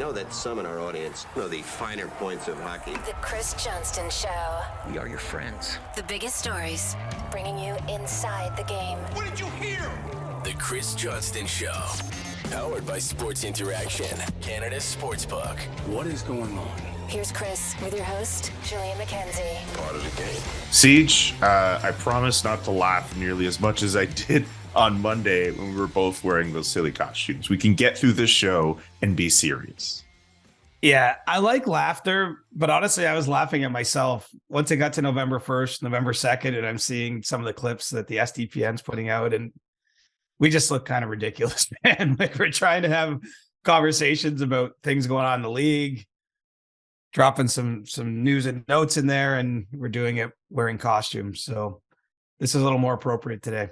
know that some in our audience know the finer points of hockey. The Chris Johnston Show. We are your friends. The biggest stories, bringing you inside the game. What did you hear? The Chris Johnston Show. Powered by Sports Interaction, Canada's sportsbook. What is going on? Here's Chris with your host, Julian McKenzie. Part of the game. Siege, I promise not to laugh nearly as much as I did on Monday when we were both wearing those silly costumes. We can get through this show and be serious. Yeah, I like laughter, but honestly, I was laughing at myself once it got to November 1st, November 2nd, and I'm seeing some of the clips that the SDPN's putting out, and we just look kind of ridiculous, man. Like we're trying to have conversations about things going on in the league, dropping some news and notes in there, and we're doing it wearing costumes. So this is a little more appropriate today.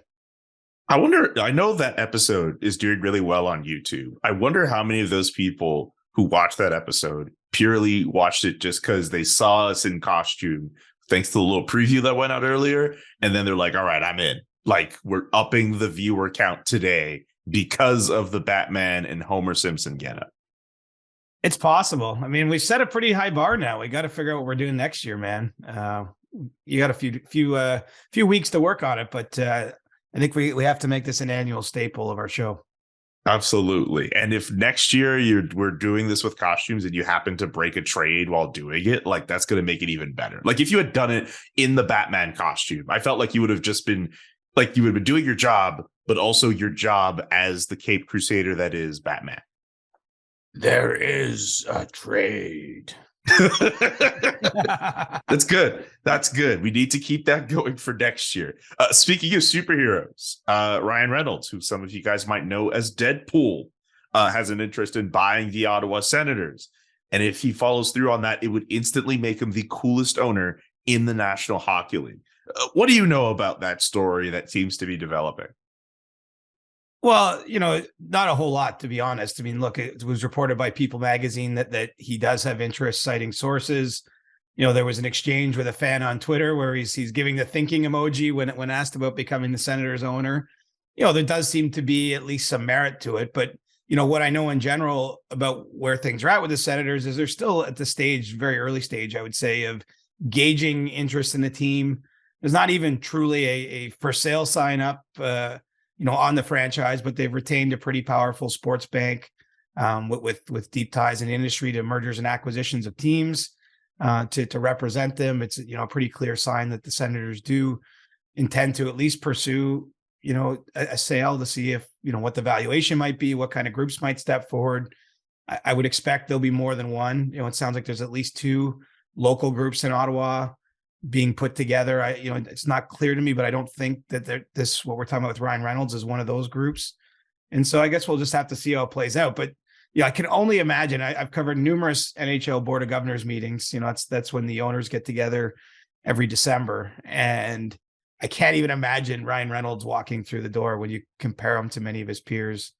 I wonder, I know that episode is doing really well on YouTube. I wonder how many of those people who watched that episode purely watched it just because they saw us in costume, thanks to the little preview that went out earlier. And then they're like, all right, I'm in. Like, we're upping the viewer count today because of the Batman and Homer Simpson getup. It's possible. I mean, we've set a pretty high bar now. We got to figure out what we're doing next year, man. You got a few weeks to work on it, but I think we have to make this an annual staple of our show. Absolutely. And if next year we're doing this with costumes and you happen to break a trade while doing it, like that's going to make it even better. Like if you had done it in the Batman costume, I felt like you would have just been like you would have been doing your job, but also your job as the Caped Crusader that is Batman. There is a trade. That's good. That's good. We need to keep that going for next year. Speaking of superheroes, Ryan Reynolds, who some of you guys might know as Deadpool, has an interest in buying the Ottawa Senators. And if he follows through on that, it would instantly make him the coolest owner in the National Hockey League. What do you know about that story that seems to be developing? Well, not a whole lot, to be honest. I mean, look, it was reported by People magazine that he does have interest, citing sources. There was an exchange with a fan on Twitter where he's giving the thinking emoji when asked about becoming the Senators owner. There does seem to be at least some merit to it. But, what I know in general about where things are at with the Senators is they're still at the stage, very early stage, I would say, of gauging interest in the team. There's not even truly a for sale sign up, on the franchise, but they've retained a pretty powerful sports bank with deep ties in the industry to mergers and acquisitions of teams to represent them. It's a pretty clear sign that the Senators do intend to at least pursue a sale to see if what the valuation might be, what kind of groups might step forward. I would expect there'll be more than one. It sounds like there's at least two local groups in Ottawa being put together. It's not clear to me, but I don't think that what we're talking about with Ryan Reynolds is one of those groups. And so I guess we'll just have to see how it plays out. But I can only imagine. I've covered numerous NHL Board of Governors meetings. That's when the owners get together every December. And I can't even imagine Ryan Reynolds walking through the door when you compare him to many of his peers.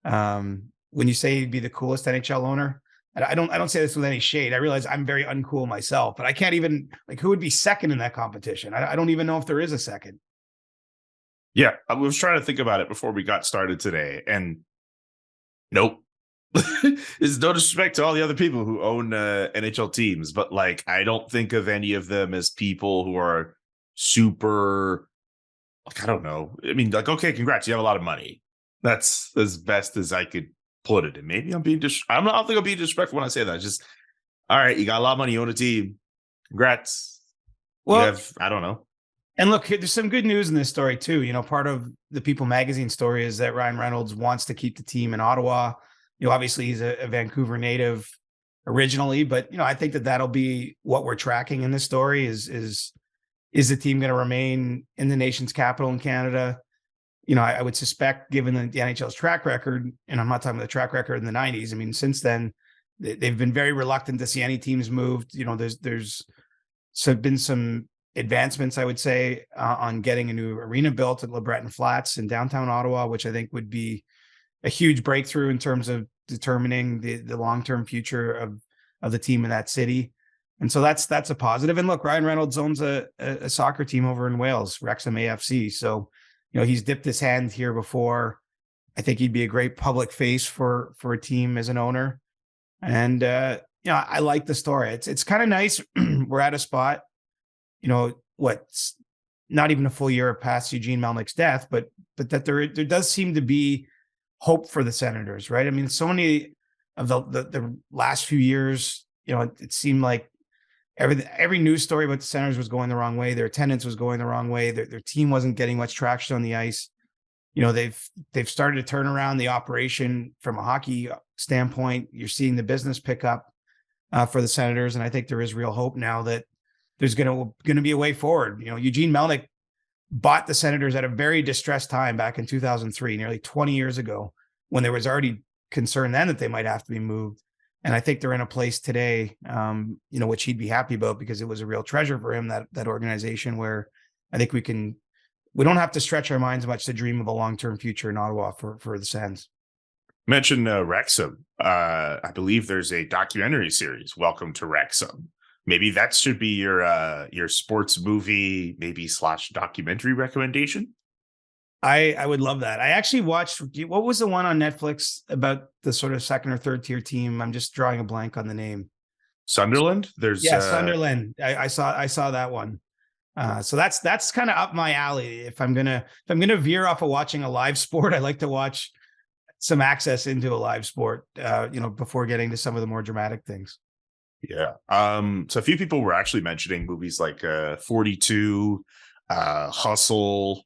When you say he'd be the coolest NHL owner, I don't say this with any shade. I realize I'm very uncool myself, but I can't even who would be second in that competition? I don't even know if there is a second. Yeah, I was trying to think about it before we got started today, and nope. There's no disrespect to all the other people who own NHL teams, but I don't think of any of them as people who are super. I don't know. I mean, okay, congrats, you have a lot of money. That's as best as I could put it. And maybe I'm being I don't think I'm being disrespectful when I say that. It's just, all right, you got a lot of money, you own a team. Congrats. Well, I don't know. And look, there's some good news in this story too. Part of the People magazine story is that Ryan Reynolds wants to keep the team in Ottawa. Obviously he's a Vancouver native originally, but I think that'll be what we're tracking in this story is the team going to remain in the nation's capital in Canada? I would suspect, given the NHL's track record, and I'm not talking about the track record in the 90s. I mean, since then, they've been very reluctant to see any teams moved. There's been some advancements, I would say, on getting a new arena built at LeBreton Flats in downtown Ottawa, which I think would be a huge breakthrough in terms of determining the long-term future of the team in that city. And so that's a positive. And look, Ryan Reynolds owns a soccer team over in Wales, Wrexham AFC. So, he's dipped his hand here before. I think he'd be a great public face for a team as an owner. And I like the story. It's kind of nice. We're at a spot, what's not even a full year past Eugene Melnick's death, but that there does seem to be hope for the Senators, right? I mean, so many of the last few years, it seemed like every news story about the Senators was going the wrong way. Their attendance was going the wrong way. Their team wasn't getting much traction on the ice. They've started to turn around the operation from a hockey standpoint. You're seeing the business pick up for the Senators, and I think there is real hope now that there's going to be a way forward. Eugene Melnick bought the Senators at a very distressed time back in 2003, nearly 20 years ago, when there was already concern then that they might have to be moved. And I think they're in a place today, which he'd be happy about, because it was a real treasure for him, that organization, where I think we don't have to stretch our minds much to dream of a long-term future in Ottawa for the Sens. Mention Wrexham. I believe there's a documentary series, Welcome to Wrexham. Maybe that should be your sports movie, maybe / documentary recommendation. I would love that. I actually watched, what was the one on Netflix about the sort of second or third tier team? I'm just drawing a blank on the name. Sunderland. Sunderland. I saw that one. So that's kind of up my alley. If I'm gonna veer off of watching a live sport, I like to watch some access into a live sport, before getting to some of the more dramatic things. Yeah. So a few people were actually mentioning movies like 42, Hustle.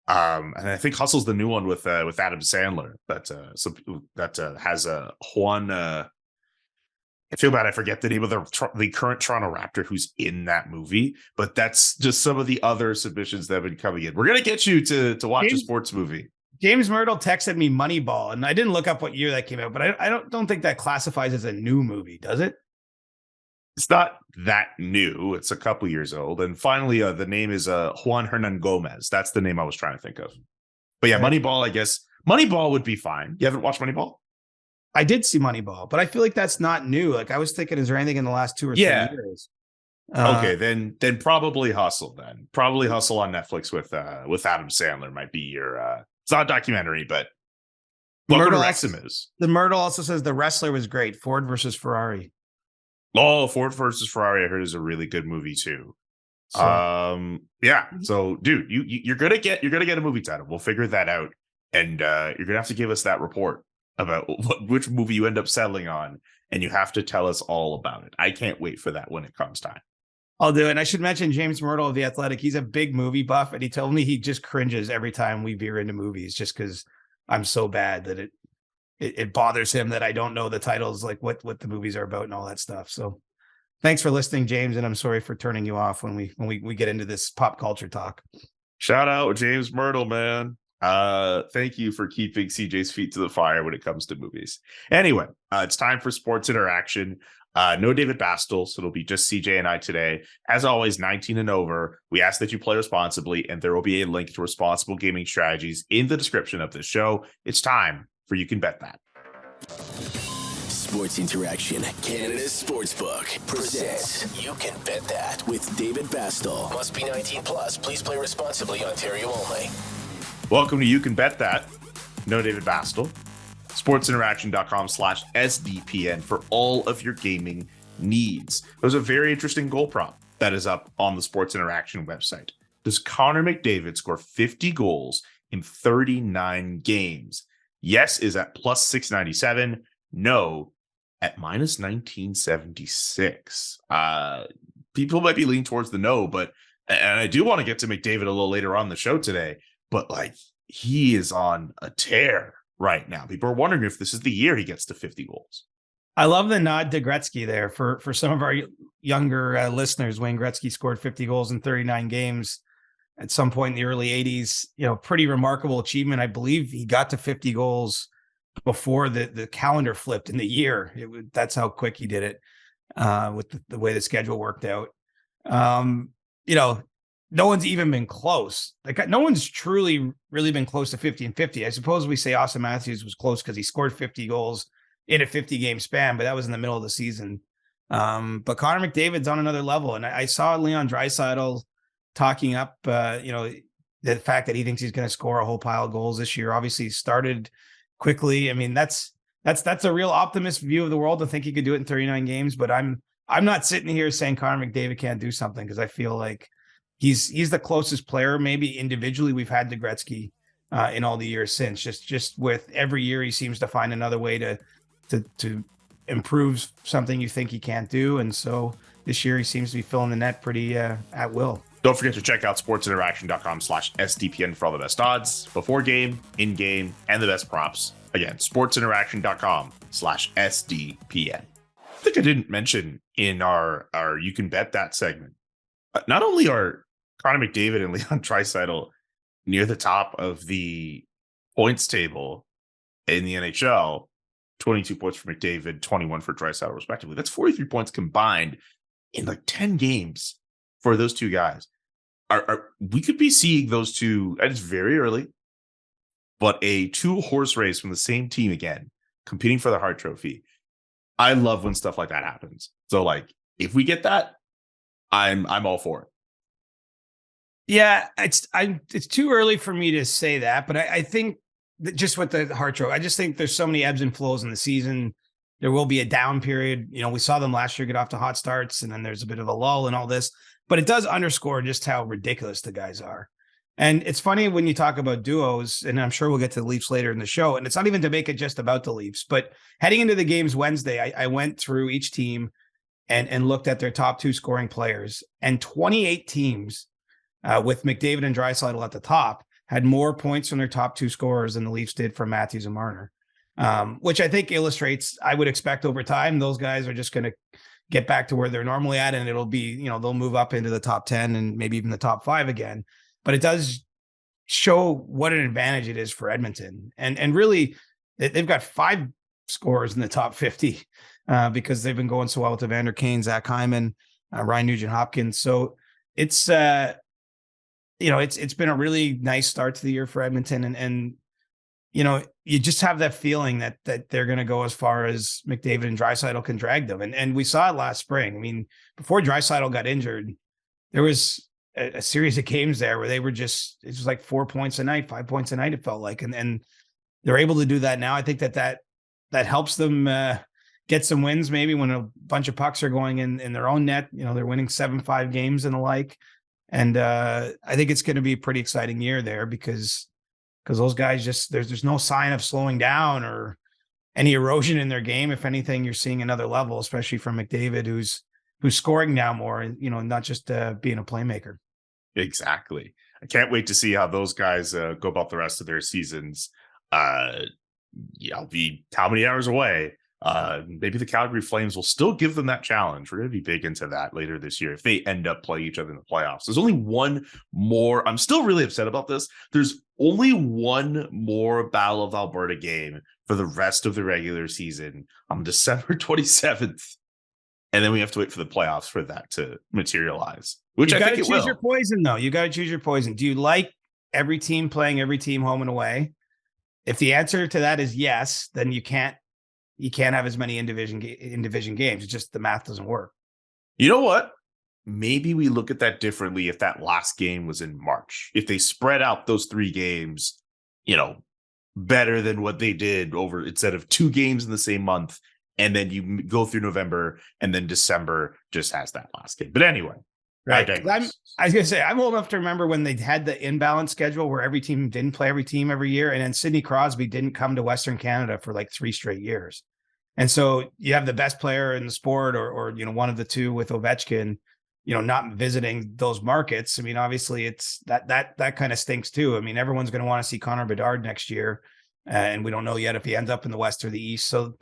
And I think Hustle's the new one with Adam Sandler that has a Juan. I feel bad I forget the name of the current Toronto Raptor who's in that movie, but that's just some of the other submissions that have been coming in. We're gonna get you to watch a sports movie. James Myrtle texted me Moneyball, and I didn't look up what year that came out, but I don't think that classifies as a new movie, does it? It's not that new. It's a couple years old. And finally, the name is Juan Hernan Gomez. That's the name I was trying to think of. But yeah, Moneyball, I guess. Moneyball would be fine. You haven't watched Moneyball? I did see Moneyball, but I feel like that's not new. Like, I was thinking, is there anything in the last 2 or 3 years? Okay, then probably Hustle. Then probably Hustle on Netflix with Adam Sandler might be your. It's not a documentary, but Welcome to Wrexham is. The Myrtle also says The Wrestler was great. Ford versus Ferrari. Oh, Ford versus Ferrari, I heard, is a really good movie too. Yeah. So, dude, you're gonna get a movie title. We'll figure that out, and you're gonna have to give us that report about which movie you end up settling on, and you have to tell us all about it. I can't wait for that when it comes time. I'll do it. And I should mention James Myrtle of The Athletic. He's a big movie buff, and he told me he just cringes every time we veer into movies, just because I'm so bad that it bothers him that I don't know the titles, like what the movies are about and all that stuff. So thanks for listening, James. And I'm sorry for turning you off when we get into this pop culture talk. Shout out James Myrtle, man. Thank you for keeping CJ's feet to the fire when it comes to movies. Anyway, it's time for sports interaction. No David Bastel, so it'll be just CJ and I today. As always, 19 and over. We ask that you play responsibly, and there will be a link to responsible gaming strategies in the description of this show. It's time for You Can Bet That. Sports Interaction, Canada's Sportsbook, presents You Can Bet That with David Bastel. Must be 19 plus. Please play responsibly. Ontario only. Welcome to You Can Bet That. No David Bastel. sportsinteraction.com/SDPN for all of your gaming needs. There's a very interesting goal prop that is up on the Sports Interaction website. Does Connor McDavid score 50 goals in 39 games? Yes is at plus 697. No at minus 1976. People might be leaning towards the no, and I do want to get to McDavid a little later on the show today, but he is on a tear right now. People are wondering if this is the year he gets to 50 goals. I love the nod to Gretzky there for some of our younger listeners. Wayne Gretzky scored 50 goals in 39 games at some point in the early 80s. Pretty remarkable achievement. I believe he got to 50 goals before the calendar flipped in the year. That's how quick he did it with the way the schedule worked out. No one's even been close. No one's truly really been close to 50 and 50. I suppose we say Austin Matthews was close because he scored 50 goals in a 50-game span, but that was in the middle of the season. But Connor McDavid's on another level. And I saw Leon Draisaitl talking up, the fact that he thinks he's going to score a whole pile of goals this year. Obviously, he started quickly. I mean, that's that's a real optimist view of the world to think he could do it in 39 games. But I'm not sitting here saying Connor McDavid can't do something, because I feel like he's the closest player maybe individually we've had to Gretzky in all the years since. Just with every year he seems to find another way to improve something you think he can't do, and so this year he seems to be filling the net pretty at will. Don't forget to check out sportsinteraction.com/SDPN for all the best odds, before game, in game, and the best props. Again, sportsinteraction.com/SDPN. I think I didn't mention in our You Can Bet That segment, not only are Connor McDavid and Leon Draisaitl near the top of the points table in the NHL, 22 points for McDavid, 21 for Draisaitl, respectively. That's 43 points combined in like 10 games for those two guys. We could be seeing those two, and it's very early, but a 2-horse race from the same team again, competing for the Hart Trophy. I love when stuff like that happens. So, like, if we get that, I'm all for it. Yeah, it's too early for me to say that, but I think that just with the Hart Trophy, I just think there's so many ebbs and flows in the season. There will be a down period. You know, we saw them last year get off to hot starts, and then there's a bit of a lull and all this. But it does underscore just how ridiculous the guys are. And it's funny when you talk about duos, and I'm sure we'll get to the Leafs later in the show, and it's not even to make it just about the Leafs, but heading into the games Wednesday, I went through each team and looked at their top 2 scoring players, and 28 teams with McDavid and Draisaitl at the top had more points from their top 2 scorers than the Leafs did from Matthews and Marner, which I think illustrates, I would expect over time, those guys are just going to get back to where they're normally at, and it'll be, you know, they'll move up into the top 10 and maybe even the top 5 again. But it does show what an advantage it is for Edmonton. And really, they've got 5 scorers in the top 50 because they've been going so well with Evander Kane, Zach Hyman, Ryan Nugent-Hopkins. So it's, you know, it's been a really nice start to the year for Edmonton. And you know, you just have that feeling that they're going to go as far as McDavid and Draisaitl can drag them. And we saw it last spring. I mean, before Draisaitl got injured, there was a series of games there where they were just, it was like 4 points a night, 5 points a night, it felt like. And they're able to do that now. I think that helps them get some wins, maybe when a bunch of pucks are going in their own net. You know, they're winning 7-5 games and the like. And I think it's going to be a pretty exciting year there because those guys just, there's no sign of slowing down or any erosion in their game. If anything, you're seeing another level, especially from McDavid, who's scoring now more, you know, not just being a playmaker. Exactly. I can't wait to see how those guys go about the rest of their seasons. I'll be how many hours away. Maybe the Calgary Flames will still give them that challenge. We're going to be big into that later this year if they end up playing each other in the playoffs. There's only one more. I'm still really upset about this. There's only one more Battle of Alberta game for the rest of the regular season on December 27th. And then we have to wait for the playoffs for that to materialize, which I think it will. You got to choose your poison, though. You got to choose your poison. Do you like every team playing every team home and away? If the answer to that is yes, then you can't have as many in division games. It's just the math doesn't work. You know what? Maybe we look at that differently if that last game was in March. If they spread out those 3 games, you know, better than what they did over instead of 2 games in the same month, and then you go through November and then December just has that last game. But anyway, right. I was going to say, I'm old enough to remember when they had the imbalance schedule where every team didn't play every team every year. And then Sidney Crosby didn't come to Western Canada for like 3 straight years. And so you have the best player in the sport or, you know, one of the two with Ovechkin, you know, not visiting those markets. I mean, obviously it's that kind of stinks too. I mean, everyone's going to want to see Connor Bedard next year. And we don't know yet if he ends up in the West or the East. So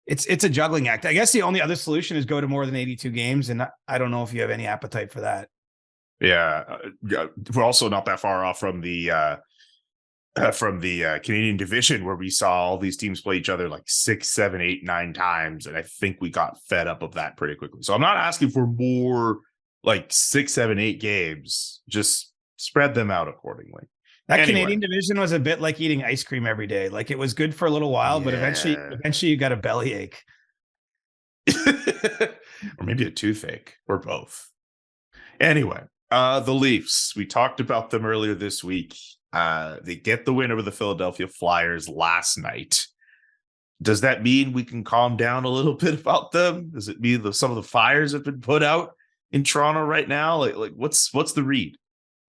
it's a juggling act. I guess the only other solution is go to more than 82 games. And I don't know if you have any appetite for that. Yeah. We're also not that far off from the Canadian division where we saw all these teams play each other like 6, 7, 8, 9 times. And I think we got fed up of that pretty quickly. So I'm not asking for more like 6, 7, 8 games, just spread them out accordingly. That Canadian division was a bit like eating ice cream every day. Like it was good for a little while, but eventually you got a bellyache. Or maybe a toothache or both. Anyway, the Leafs, we talked about them earlier this week. They get the win over the Philadelphia Flyers last night. Does that mean we can calm down a little bit about them? Does it mean some of the fires have been put out in Toronto right now? Like what's the read?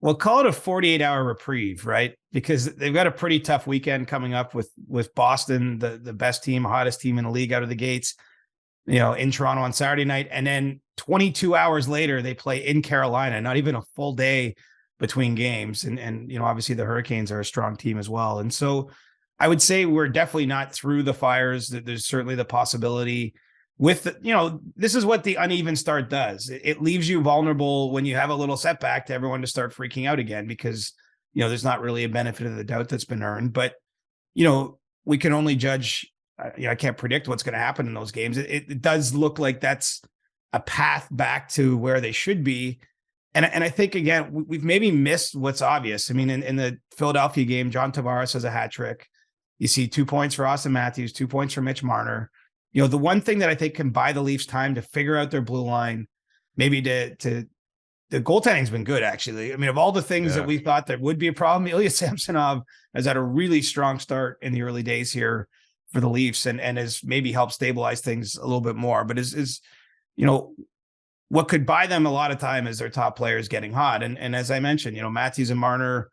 Well, call it a 48-hour reprieve, right? Because they've got a pretty tough weekend coming up with Boston, the best team, hottest team in the league out of the gates, in Toronto on Saturday night. And then 22 hours later, they play in Carolina, not even a full day between games. And obviously the Hurricanes are a strong team as well. And so I would say we're definitely not through the fires. There's certainly the possibility with, this is what the uneven start does. It leaves you vulnerable when you have a little setback to everyone to start freaking out again, because, there's not really a benefit of the doubt that's been earned. But, we can only judge. I can't predict what's going to happen in those games. It does look like that's a path back to where they should be. And I think, again, we've maybe missed what's obvious. I mean, in the Philadelphia game, John Tavares has a hat trick. You see 2 points for Austin Matthews, 2 points for Mitch Marner. The one thing that I think can buy the Leafs time to figure out their blue line, maybe to the goaltending's been good, actually. I mean, of all the things that we thought that would be a problem, Ilya Samsonov has had a really strong start in the early days here for the Leafs and has maybe helped stabilize things a little bit more. But is what could buy them a lot of time is their top players getting hot. And as I mentioned, Matthews and Marner,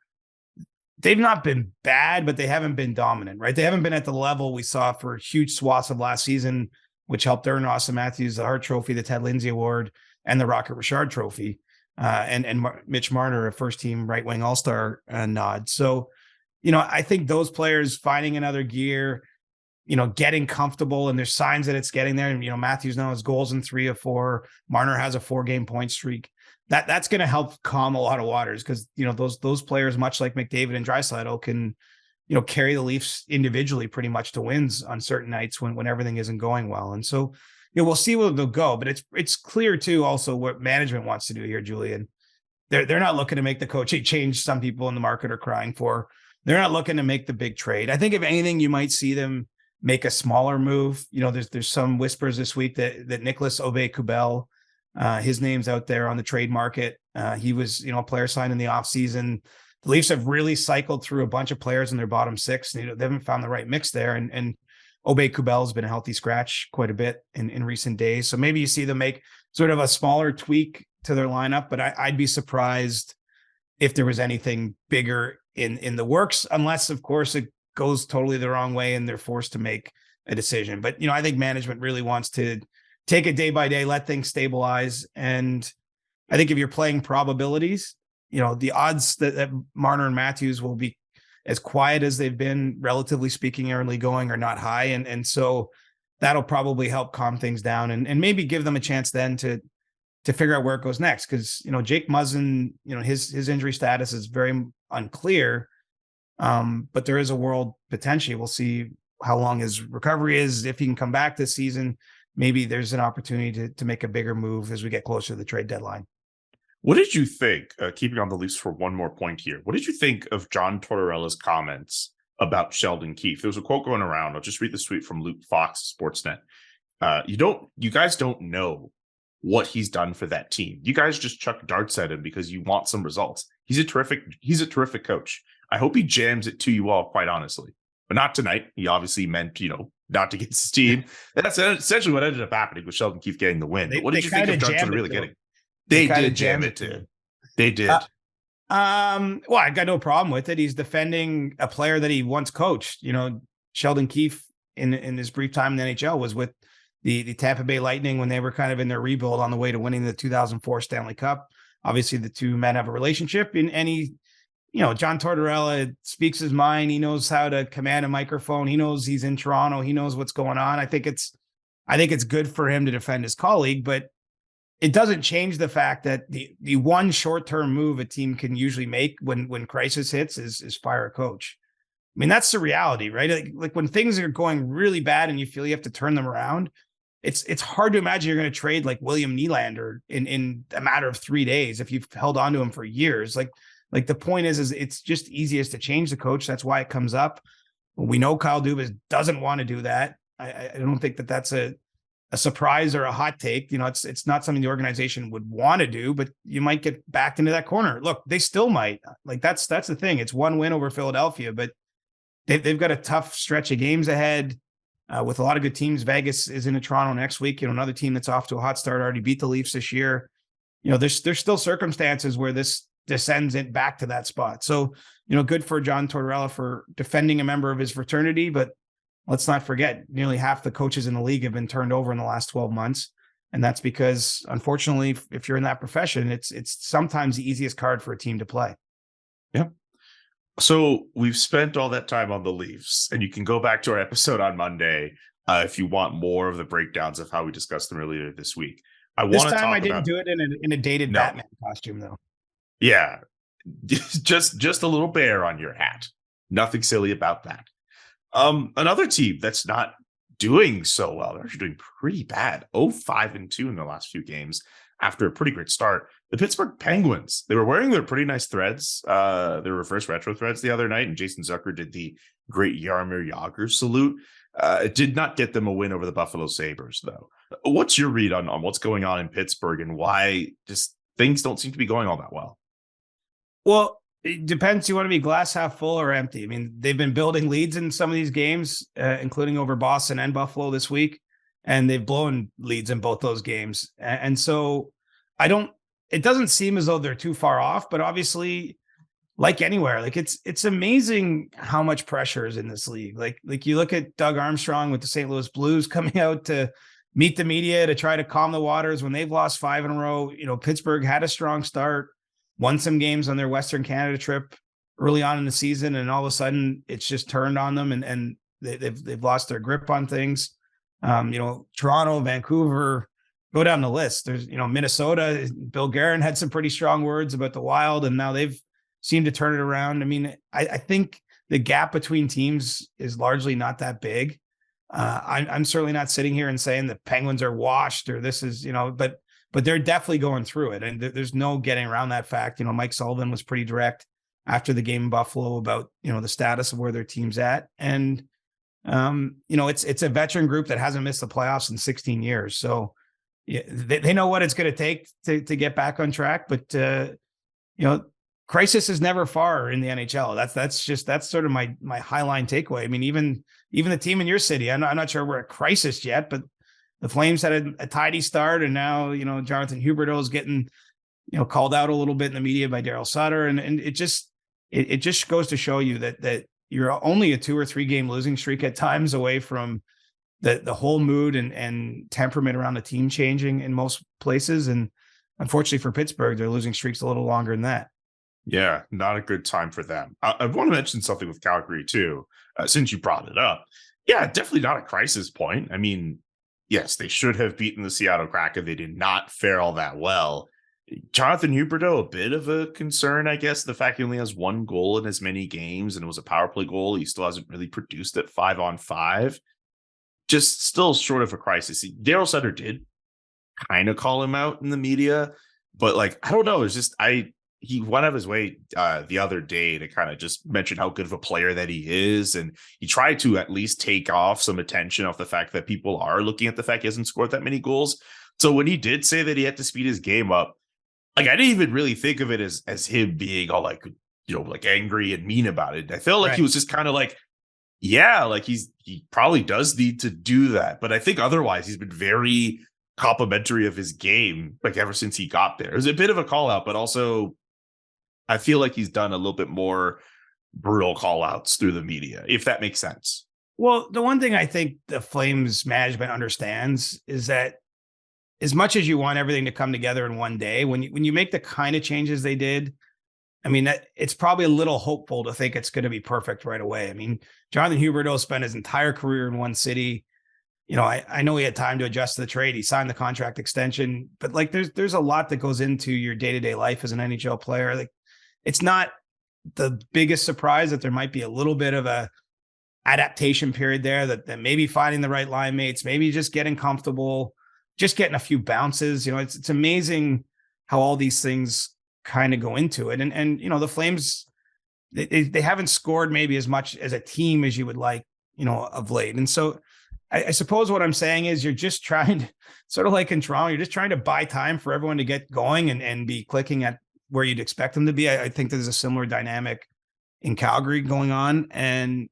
they've not been bad, but they haven't been dominant, right? They haven't been at the level we saw for huge swaths of last season, which helped earn Austin Matthews the Hart Trophy, the Ted Lindsay Award, and the Rocket Richard Trophy, and Mitch Marner, a first-team right-wing all-star nod. So, I think those players finding another gear, getting comfortable, and there's signs that it's getting there. And, Matthews now has goals in 3 of 4. Marner has a 4-game point streak. That's going to help calm a lot of waters because, those players, much like McDavid and Draisaitl, can, carry the Leafs individually pretty much to wins on certain nights when everything isn't going well. And so, we'll see where they'll go, but it's clear too also what management wants to do here, Julian. They're not looking to make the coaching change some people in the market are crying for. They're not looking to make the big trade. I think if anything, you might see them make a smaller move. There's some whispers this week that Nicholas Aube-Kubel, his name's out there on the trade market. He was, a player signed in the offseason. The Leafs have really cycled through a bunch of players in their bottom 6. They haven't found the right mix there. And Aube-Kubel has been a healthy scratch quite a bit in recent days. So maybe you see them make sort of a smaller tweak to their lineup, but I'd be surprised if there was anything bigger in the works, unless, of course, it goes totally the wrong way and they're forced to make a decision. But, I think management really wants to take it day by day, let things stabilize. And I think if you're playing probabilities, the odds that Marner and Matthews will be as quiet as they've been, relatively speaking, early going, are not high. And so that'll probably help calm things down and maybe give them a chance then to figure out where it goes next. Because, Jake Muzzin, his injury status is very unclear. But there is a world potentially. We'll see how long his recovery is. If he can come back this season, maybe there's an opportunity to make a bigger move as we get closer to the trade deadline. What did you think, keeping on the Leafs for one more point here, what did you think of John Tortorella's comments about Sheldon Keith? There was a quote going around. I'll just read this tweet from Luke Fox, Sportsnet. You guys don't know what he's done for that team. You guys just chuck darts at him because you want some results. He's a terrific coach. I hope he jams it to you all, quite honestly, but not tonight. He obviously meant, not to get his team. And that's essentially what ended up happening with Sheldon Keith getting the win. But what did you think of John Tortorella getting? They did jam it to him. They did. Well, I got no problem with it. He's defending a player that he once coached. Sheldon Keith in his brief time in the NHL was with the Tampa Bay Lightning when they were kind of in their rebuild on the way to winning the 2004 Stanley Cup. Obviously, the two men have a relationship, and he, John Tortorella speaks his mind. He knows how to command a microphone. He knows he's in Toronto. He knows what's going on. I think it's good for him to defend his colleague, but it doesn't change the fact that the one short-term move a team can usually make when crisis hits is fire a coach. I mean, that's the reality, right? Like when things are going really bad and you feel you have to turn them around, it's hard to imagine you're going to trade like William Nylander in a matter of 3 days if you've held on to him for years. Like the point is it's just easiest to change the coach. That's why it comes up. We know Kyle Dubas doesn't want to do that. I don't think that's a surprise or a hot take. It's not something the organization would want to do, but you might get backed into that corner. Look, they still might. Like that's the thing. It's one win over Philadelphia, but they've got a tough stretch of games ahead. with a lot of good teams. Vegas is in Toronto next week. Another team that's off to a hot start, already beat the Leafs this year. There's still circumstances where this descends it back to that spot. So, good for John Tortorella for defending a member of his fraternity, but let's not forget nearly half the coaches in the league have been turned over in the last 12 months. And that's because, unfortunately, if you're in that profession, it's sometimes the easiest card for a team to play. Yeah. So we've spent all that time on the Leafs, and you can go back to our episode on Monday if you want more of the breakdowns of how we discussed them earlier this week. This time I didn't do it in a dated Batman costume, though. Yeah, just a little bear on your hat. Nothing silly about that. Another team that's not doing so well, they're actually doing pretty bad. 5-2 in the last few games after a pretty great start. The Pittsburgh Penguins, they were wearing their pretty nice threads, their reverse retro threads the other night, and Jason Zucker did the great Jaromir Jagr salute. It did not get them a win over the Buffalo Sabres, though. What's your read on what's going on in Pittsburgh and why just things don't seem to be going all that well? Well, it depends. You want to be glass half full or empty. I mean, they've been building leads in some of these games, including over Boston and Buffalo this week, and they've blown leads in both those games. And so it doesn't seem as though they're too far off, but obviously, like anywhere, like it's amazing how much pressure is in this league. Like you look at Doug Armstrong with the St. Louis Blues coming out to meet the media to try to calm the waters when they've lost 5 in a row. Pittsburgh had a strong start, won some games on their Western Canada trip early on in the season, and all of a sudden it's just turned on them and they've lost their grip on things. Toronto, Vancouver, go down the list. There's, Minnesota, Bill Guerin had some pretty strong words about the Wild, and now they've seemed to turn it around. I mean, I think the gap between teams is largely not that big. I'm certainly not sitting here and saying the Penguins are washed or this is, but they're definitely going through it. And there's no getting around that fact. Mike Sullivan was pretty direct after the game in Buffalo about, the status of where their team's at. And, it's a veteran group that hasn't missed the playoffs in 16 years. So yeah, they know what it's going to take to get back on track. But, crisis is never far in the NHL. That's sort of my highline takeaway. I mean, even the team in your city, I'm not sure we're at crisis yet, but the Flames had a tidy start, and now, Jonathan Huberdeau is getting, called out a little bit in the media by Daryl Sutter. And it just goes to show you that you're only a 2 or 3 game losing streak at times away from the whole mood and temperament around the team changing in most places. And unfortunately for Pittsburgh, their losing streak's a little longer than that. Yeah, not a good time for them. I want to mention something with Calgary too, since you brought it up. Yeah, definitely not a crisis point. I mean, yes, they should have beaten the Seattle Kraken. They did not fare all that well. Jonathan Huberdeau, a bit of a concern, I guess. The fact he only has 1 goal in as many games, and it was a power play goal. He still hasn't really produced at 5-on-5. Just still short of a crisis. Daryl Sutter did kind of call him out in the media, but I don't know. It's just he went out of his way the other day to kind of just mention how good of a player that he is. And he tried to at least take off some attention off the fact that people are looking at the fact he hasn't scored that many goals. So when he did say that he had to speed his game up, I didn't even really think of it as him being all angry and mean about it. I felt like He was just kind of he probably does need to do that. But I think otherwise he's been very complimentary of his game, ever since he got there. It was a bit of a call out, but also I feel like he's done a little bit more brutal call outs through the media, if that makes sense. Well, the one thing I think the Flames management understands is that as much as you want everything to come together in one day, when you make the kind of changes they did, I mean, that it's probably a little hopeful to think it's going to be perfect right away. I mean, Jonathan Huberdeau spent his entire career in one city. I know he had time to adjust to the trade. He signed the contract extension, but there's a lot that goes into your day-to-day life as an NHL player. It's not the biggest surprise that there might be a little bit of a adaptation period there, that maybe finding the right line mates, maybe just getting comfortable, just getting a few bounces. It's amazing how all these things kind of go into it. And the Flames, they haven't scored maybe as much as a team as you would like, of late. And so I suppose what I'm saying is you're just trying to, sort of like in Toronto, you're just trying to buy time for everyone to get going and be clicking at where you'd expect them to be. I think there's a similar dynamic in Calgary going on. And,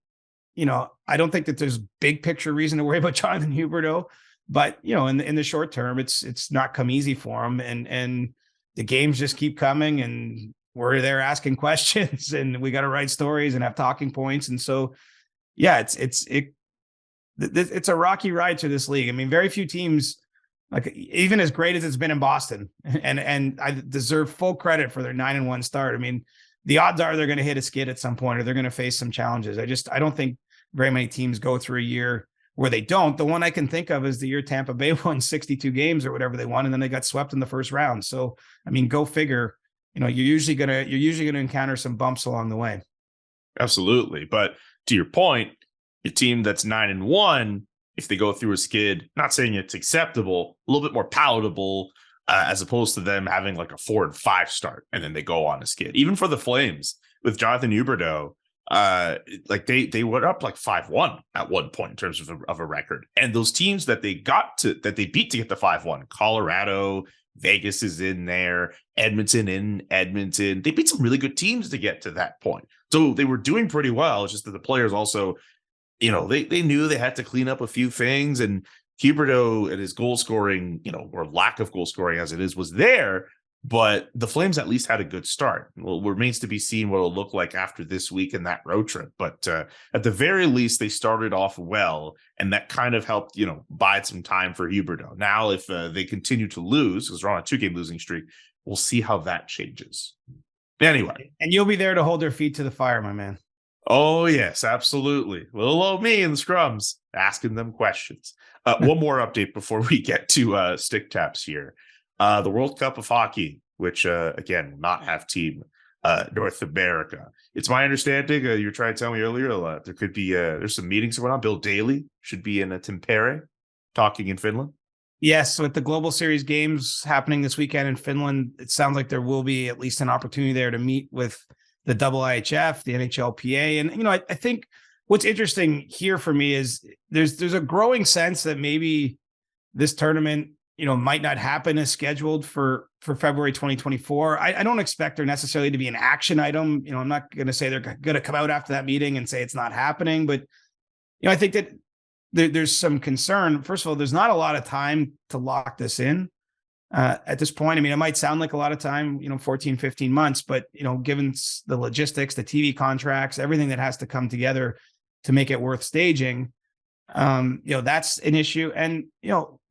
I don't think that there's big picture reason to worry about Jonathan Huberdeau, but in the short term, it's not come easy for him, and the games just keep coming, and we're there asking questions, and we got to write stories and have talking points, and so yeah, it's a rocky ride to this league. I mean, very few teams, like even as great as it's been in Boston, and I deserve full credit for their 9-1 start. I mean, the odds are they're going to hit a skid at some point, or they're going to face some challenges. I don't think very many teams go through a year where they don't. The one I can think of is the year Tampa Bay won 62 games or whatever they won, and then they got swept in the first round. So, I mean, go figure. You're usually gonna encounter some bumps along the way. Absolutely, but to your point, a team that's 9-1, if they go through a skid, not saying it's acceptable, a little bit more palatable, as opposed to them having like a 4-5 start and then they go on a skid. Even for the Flames with Jonathan Huberdeau, like they went up like 5-1 at one point in terms of a record. And those teams that they beat to get the 5-1, Colorado, Vegas is in there, Edmonton in Edmonton. They beat some really good teams to get to that point. So they were doing pretty well. It's just that the players also, they knew they had to clean up a few things, and Huberdeau and his goal scoring, or lack of goal scoring as it is, was there, but the Flames at least had a good start. Well, it remains to be seen what it'll look like after this week and that road trip. But at the very least, they started off well, and that kind of helped, bide some time for Huberdeau. Now, if they continue to lose, because they're on a 2-game losing streak, we'll see how that changes. Anyway. And you'll be there to hold their feet to the fire, my man. Oh, yes, absolutely. Little old me in the scrums, asking them questions. One more update before we get to stick taps here. The World Cup of Hockey, which, again, will not have Team North America. It's my understanding, you were trying to tell me earlier, there could be, there's some meetings going on. Bill Daly should be in Tampere talking in Finland. Yes, with the Global Series games happening this weekend in Finland, it sounds like there will be at least an opportunity there to meet with the IIHF, the NHLPA. And, I think what's interesting here for me is there's a growing sense that maybe this tournament, might not happen as scheduled for February 2024. I don't expect there necessarily to be an action item. I'm not going to say they're going to come out after that meeting and say it's not happening, but, I think that there's some concern. First of all, there's not a lot of time to lock this in. At this point, I mean, it might sound like a lot of time, 14, 15 months, but, given the logistics, the TV contracts, everything that has to come together to make it worth staging, that's an issue. And,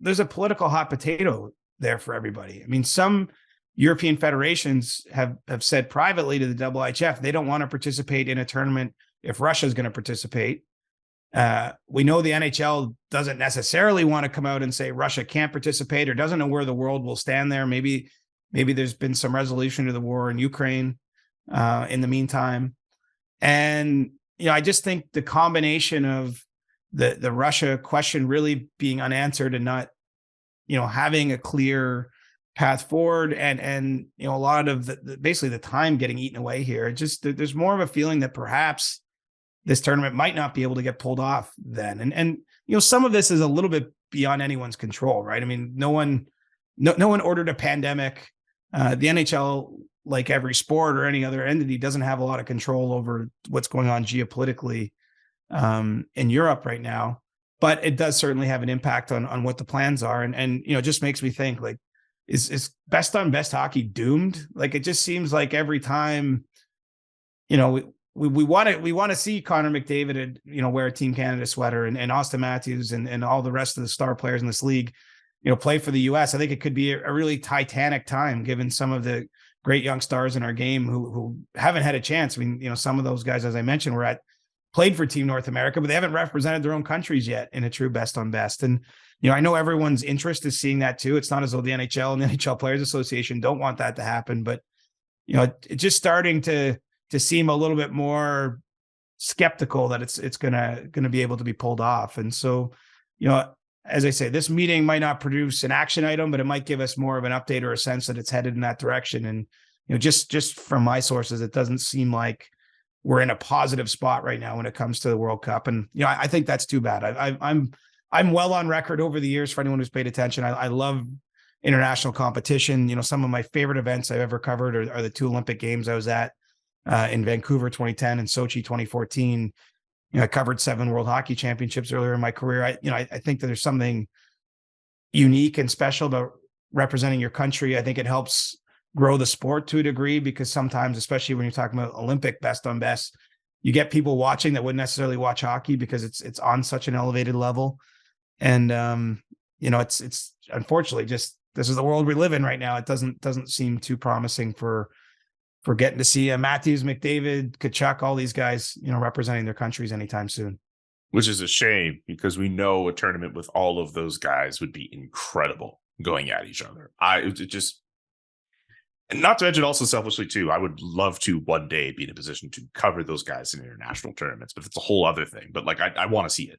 there's a political hot potato there for everybody. I mean, some European federations have said privately to the IIHF, they don't want to participate in a tournament if Russia is going to participate. We know the NHL doesn't necessarily want to come out and say Russia can't participate, or doesn't know where the world will stand there. Maybe there's been some resolution to the war in Ukraine in the meantime. And, I just think the combination of the Russia question really being unanswered and not, having a clear path forward, and a lot of basically the time getting eaten away here. There's more of a feeling that perhaps this tournament might not be able to get pulled off then. And some of this is a little bit beyond anyone's control, right? I mean, no one ordered a pandemic. The NHL, like every sport or any other entity, doesn't have a lot of control over what's going on geopolitically in Europe right now, but it does certainly have an impact on what the plans are. And it just makes me think, like, is best on best hockey doomed? Like, it just seems like every time, we want to see Connor McDavid, wear a Team Canada sweater, and Austin Matthews and all the rest of the star players in this league, play for the U.S. I think it could be a really titanic time, given some of the great young stars in our game who haven't had a chance. I mean, some of those guys, as I mentioned, played for Team North America, but they haven't represented their own countries yet in a true best on best. And, I know everyone's interest is seeing that too. It's not as though the NHL and the NHL Players Association don't want that to happen, but, it's just starting to seem a little bit more skeptical that it's gonna be able to be pulled off. And so, as I say, this meeting might not produce an action item, but it might give us more of an update or a sense that it's headed in that direction. And, just from my sources, it doesn't seem like we're in a positive spot right now when it comes to the World Cup. And, I think that's too bad. I'm well on record over the years, for anyone who's paid attention. I love international competition. Some of my favorite events I've ever covered are the 2 Olympic Games I was at in Vancouver 2010 and Sochi 2014. I covered 7 World Hockey Championships earlier in my career. I think that there's something unique and special about representing your country. I think it helps grow the sport to a degree, because sometimes, especially when you're talking about Olympic best on best, you get people watching that wouldn't necessarily watch hockey because it's on such an elevated level. And it's unfortunately just, this is the world we live in right now. It doesn't seem too promising for getting to see Matthews, McDavid, Tkachuk, all these guys, representing their countries anytime soon. Which is a shame, because we know a tournament with all of those guys would be incredible going at each other. And not to mention, also selfishly too, I would love to one day be in a position to cover those guys in international tournaments, but it's a whole other thing. But like, I want to see it.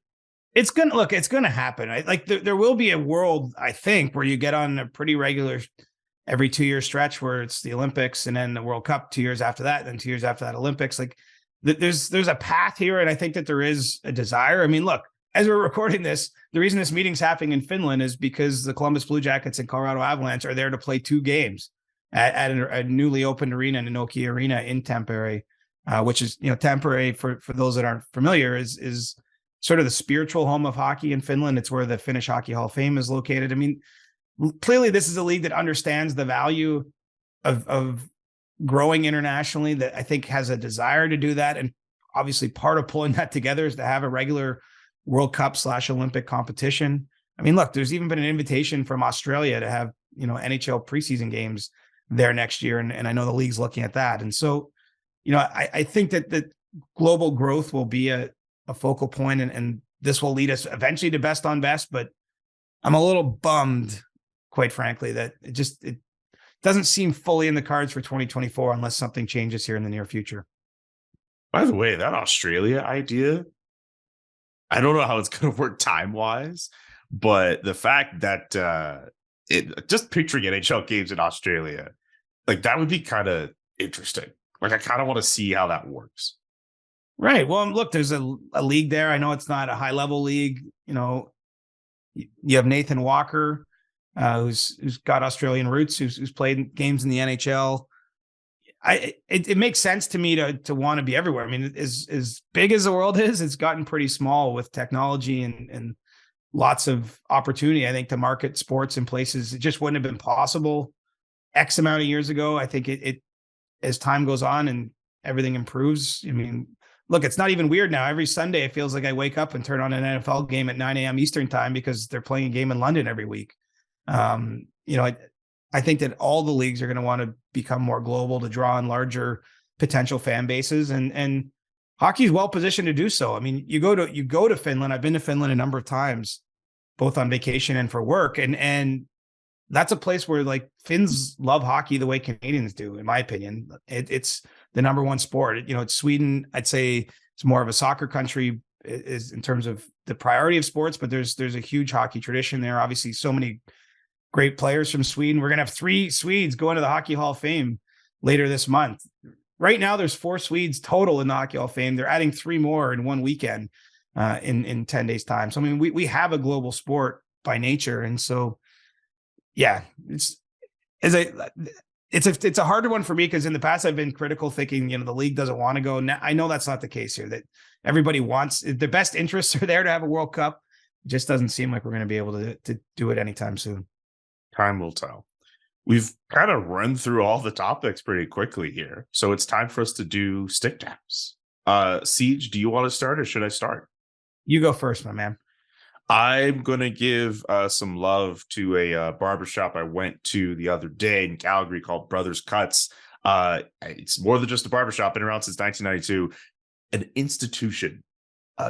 It's going to happen. There will be a world, I think, where you get on a pretty regular every 2-year stretch where it's the Olympics and then the World Cup 2 years after that, then 2 years after that, Olympics. Like there's a path here. And I think that there is a desire. I mean, look, as we're recording this, the reason this meeting's happening in Finland is because the Columbus Blue Jackets and Colorado Avalanche are there to play 2 games at a newly opened arena, Nokia Arena in Tampere, which is, Tampere, for those that aren't familiar, is sort of the spiritual home of hockey in Finland. It's where the Finnish Hockey Hall of Fame is located. I mean, clearly this is a league that understands the value of growing internationally, that I think has a desire to do that. And obviously part of pulling that together is to have a regular World Cup / Olympic competition. I mean, look, there's even been an invitation from Australia to have, NHL preseason games there next year. And I know the league's looking at that. And so, I think that global growth will be a focal point, and this will lead us eventually to best on best. But I'm a little bummed, quite frankly, that it doesn't seem fully in the cards for 2024 unless something changes here in the near future. By the way, that Australia idea, I don't know how it's going to work time-wise, but the fact that just picturing NHL games in Australia, like that would be kind of interesting. Like I kind of want to see how that works. Right. Well, look, there's a league there. I know it's not a high-level league. You have Nathan Walker, who's got Australian roots, who's played games in the NHL. It makes sense to me to want to be everywhere. I mean, as big as the world is, it's gotten pretty small with technology and lots of opportunity, I think, to market sports in places it just wouldn't have been possible X amount of years ago. I think it as time goes on and everything improves. I mean, look, it's not even weird now. Every Sunday, it feels like I wake up and turn on an NFL game at 9 a.m. Eastern time because they're playing a game in London every week. I think that all the leagues are going to want to become more global to draw on larger potential fan bases, and hockey is well positioned to do so. I mean, you go to Finland. I've been to Finland a number of times, both on vacation and for work, and that's a place where like Finns love hockey the way Canadians do, in my opinion. It's the number one sport. It's Sweden. I'd say it's more of a soccer country is in terms of the priority of sports, but there's a huge hockey tradition there. Obviously, so many great players from Sweden. We're going to have 3 Swedes going to the Hockey Hall of Fame later this month. Right now, there's 4 Swedes total in the Hockey Hall of Fame. They're adding 3 more in one weekend in 10 days' time. So, I mean, we have a global sport by nature. And so, yeah, it's a harder one for me because in the past I've been critical, thinking, the league doesn't want to go. Now, I know that's not the case here, that everybody wants, the best interests are there to have a World Cup. It just doesn't seem like we're going to be able to do it anytime soon. Time will tell. We've kind of run through all the topics pretty quickly here, so it's time for us to do stick taps. Siege, do you want to start or should I start? You go first, my man. I'm going to give some love to a barbershop I went to the other day in Calgary called Brothers Cuts. It's more than just a barbershop, been around since 1992, an institution.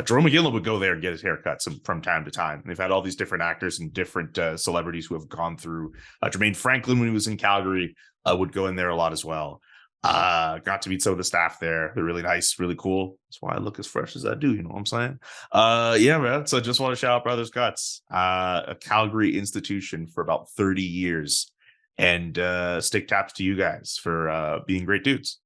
Jerome McGinley would go there and get his haircuts from time to time. They've had all these different actors and different celebrities who have gone through. Jermaine Franklin, when he was in Calgary, would go in there a lot as well. Got to meet some of the staff there. They're really nice, really cool. That's why I look as fresh as I do. You know what I'm saying? Yeah, man. So I just want to shout out Brothers Cuts, a Calgary institution for about 30 years. And stick taps to you guys for being great dudes.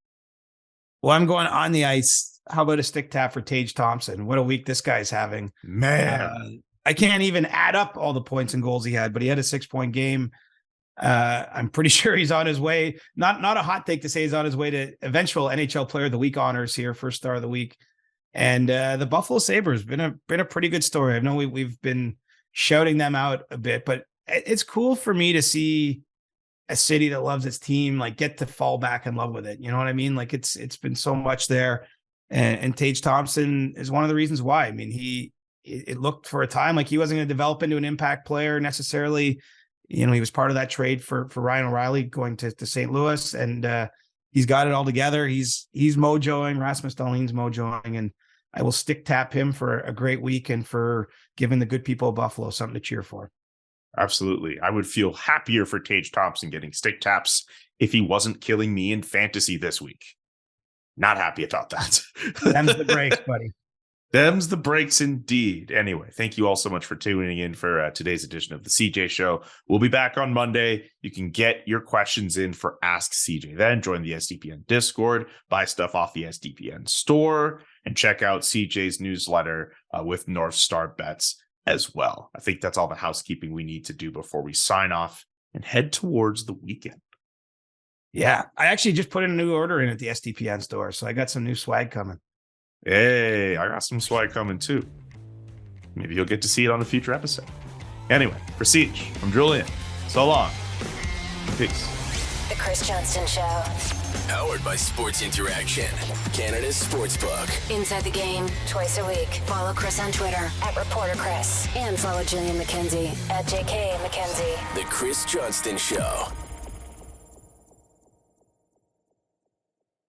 Well, I'm going on the ice. How about a stick tap for Tage Thompson? What a week this guy's having. Man. I can't even add up all the points and goals he had, but he had a 6-point game. I'm pretty sure he's on his way. Not a hot take to say he's on his way to eventual NHL Player of the Week honors here, first star of the week. And the Buffalo Sabres been a pretty good story. I know we've been shouting them out a bit, but it's cool for me to see a city that loves its team like get to fall back in love with it. You know what I mean? Like it's been so much there, and Tage Thompson is one of the reasons why. I mean, it looked for a time like he wasn't going to develop into an impact player necessarily. You know, he was part of that trade for Ryan O'Reilly going to St. Louis, and he's got it all together. He's mojoing. Rasmus Dahlin's mojoing, and I will stick tap him for a great week and for giving the good people of Buffalo something to cheer for. Absolutely. I would feel happier for Tage Thompson getting stick taps if he wasn't killing me in fantasy this week. Not happy about that. Them's the breaks, buddy. Them's the breaks indeed. Anyway, thank you all so much for tuning in for today's edition of the CJ Show. We'll be back on Monday. You can get your questions in for Ask CJ. Then join the SDPN Discord, buy stuff off the SDPN store, and check out CJ's newsletter with North Star Bets as well. I think that's all the housekeeping we need to do before we sign off and head towards the weekend. Yeah, I actually just put in a new order in at the SDPN store, so I got some new swag coming. Hey, I got some swag coming too. Maybe you'll get to see it on a future episode. Anyway, for Siege, I'm Julian. So long. Peace. The Chris Johnston Show. Powered by Sports Interaction, Canada's sportsbook. Inside the game, twice a week. Follow Chris on Twitter @ReporterChris. And follow Julian McKenzie @JK McKenzie. The Chris Johnston Show.